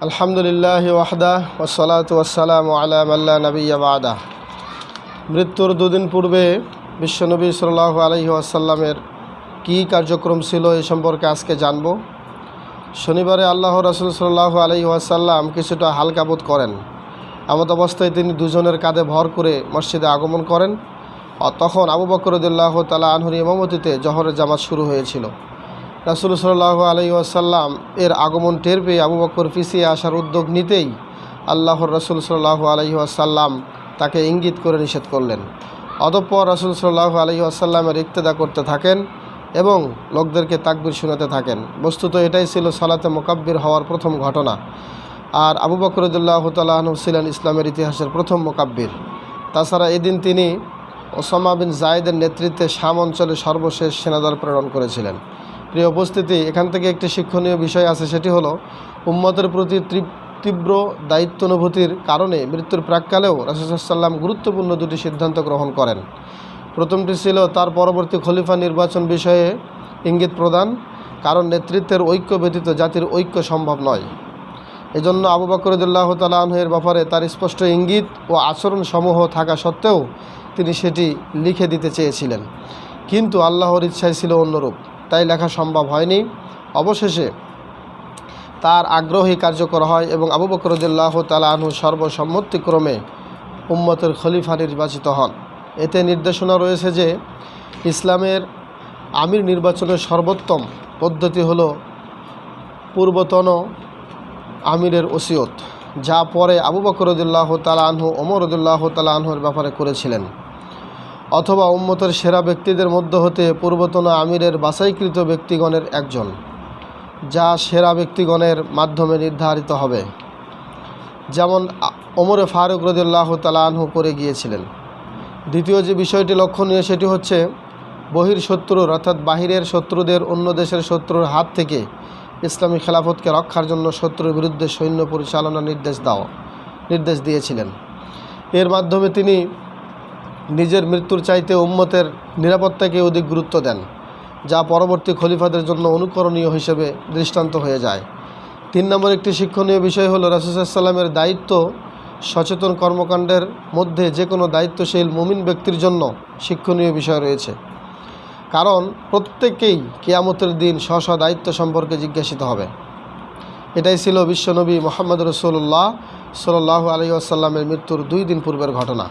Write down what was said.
আলহামদুলিল্লাহি ওয়াহদা ওয়াসসালাতু ওয়াসসালামু আলা মাল্লা নাবিয়্যা বা'দা। মৃত্যুর দুদিন পূর্বে বিশ্বনবী সাল্লাল্লাহু আলাইহি ওয়াসাল্লামের কী কার্যক্রম ছিল এ সম্পর্কে আজকে জানব। শনিবারে আল্লাহ রাসূল সাল্লাল্লাহু আলাইহি ওয়াসাল্লাম কিছুটা হালকা বোধ করেন। এমত অবস্থায় তিনি দুজনের কাঁধে ভর করে মসজিদে আগমন করেন। তখন আবু বকর রাদিয়াল্লাহু তাআলা আনহুর ইমামতিতে জোহরের জামাত শুরু হয়েছিল। রাসূল সাল্লাল্লাহু আলাইহি ওয়াসাল্লাম এর আগমন টের পেয়ে আবু বকর পিছিয়ে আসার উদ্যোগ নিতেই আল্লাহর রাসূল সাল্লাল্লাহু আলাইহি ওয়াসাল্লাম তাকে ইঙ্গিত করে নিষেধ করলেন। অতঃপর রাসূল সাল্লাল্লাহু আলাইহি ওয়াসাল্লামের ইক্তেদা করতে থাকেন এবং লোকদেরকে তাকবীর শোনাতে থাকেন। বস্তুত এটাই ছিল সালাতে মুকাব্বির হওয়ার প্রথম ঘটনা। আর আবু বকর রাদিয়াল্লাহু তাআলা আনহু ছিলেন ইসলামের ইতিহাসের প্রথম মুকাব্বির। তাছাড়া এদিন তিনি ওসামা বিন যায়েদের নেতৃত্বে শাম অঞ্চলে সর্বশেষ সেনাদল প্রেরণ করেছিলেন। প্রিয় উপস্থিতি, এখান থেকে একটি শিক্ষণীয় বিষয় আছে, সেটি হলো উম্মতের প্রতি তীব্র দায়িত্বানুভূতির কারণে মৃত্যুর প্রাককালেও রাসূল সাল্লাল্লাহু আলাইহি ওয়াসাল্লাম গুরুত্বপূর্ণ দুটি সিদ্ধান্ত গ্রহণ করেন। প্রথমটি ছিল তার পরবর্তী খলিফা নির্বাচন বিষয়ে ইঙ্গিত প্রদান, কারণ নেতৃত্বের ঐক্য ব্যতীত জাতির ঐক্য সম্ভব নয়। এজন্য আবু বকর রাদিয়াল্লাহু তাআলা আনহু এর ব্যাপারে তার স্পষ্ট ইঙ্গিত ও আচরণ সমূহ থাকা সত্ত্বেও তিনি সেটি লিখে দিতে চেয়েছিলেন, কিন্তু আল্লাহর ইচ্ছাই ছিল অন্যরূপ, তাই লেখা সম্ভব হয়নি। অবশেষে তার আগ্রহী কার্যকর হয় এবং আবু বকর রাদিয়াল্লাহু তাআলা আনহু সর্বসম্মতিক্রমে উম্মতের খলিফা নির্বাচিত হন। এতে নির্দেশনা রয়েছে যে ইসলামের আমির নির্বাচনের সর্বোত্তম পদ্ধতি হলো পূর্বতন আমিরের ওসিয়ত, যা পরে আবু বকর রাদিয়াল্লাহু তাআলা আনহু ওমর রাদিয়াল্লাহু তাআলা আনহুর ব্যাপারে করেছিলেন, অথবা উম্মতের সেরা ব্যক্তিদের মধ্য হতে পূর্বতন আমিরের বাছাইকৃত ব্যক্তিগণের একজন, যা সেরা ব্যক্তিগণের মাধ্যমে নির্ধারিত হবে, যেমন ওমরে ফারুক রাদিয়াল্লাহু তাআলা আনহু করে গিয়েছিলেন। দ্বিতীয় যে বিষয়টি লক্ষণীয় সেটি হচ্ছে বহির্শত্রুর অর্থাৎ বাহিরের শত্রুদের, অন্য দেশের শত্রুর হাত থেকে ইসলামী খেলাফতকে রক্ষার জন্য শত্রুর বিরুদ্ধে সৈন্য পরিচালনার নির্দেশ দিয়েছিলেন। এর মাধ্যমে তিনি নিজের মৃত্যুর চাইতে উম্মতের নিরাপত্তাকে অধিক গুরুত্ব দেন, যা পরবর্তী খলিফাদের জন্য অনুকরণীয় হিসেবে দৃষ্টান্ত হয়ে যায়। 3 নম্বর একটি শিক্ষণীয় বিষয় হলো রাসূল সাল্লাল্লাহু আলাইহি ওয়াসাল্লামের দায়িত্ব সচেতন কর্মকাণ্ডের মধ্যে যে কোনো দায়িত্বশীল মুমিন ব্যক্তির জন্য শিক্ষণীয় বিষয় রয়েছে, কারণ প্রত্যেকেই কিয়ামতের দিন স্ব স্ব দায়িত্ব সম্পর্কে জিজ্ঞাসিত হবে। এটাই ছিল বিশ্বনবী মুহাম্মদ রাসূলুল্লাহ সাল্লাল্লাহু আলাইহি ওয়াসাল্লামের মৃত্যুর 2 দিন পূর্বের ঘটনা।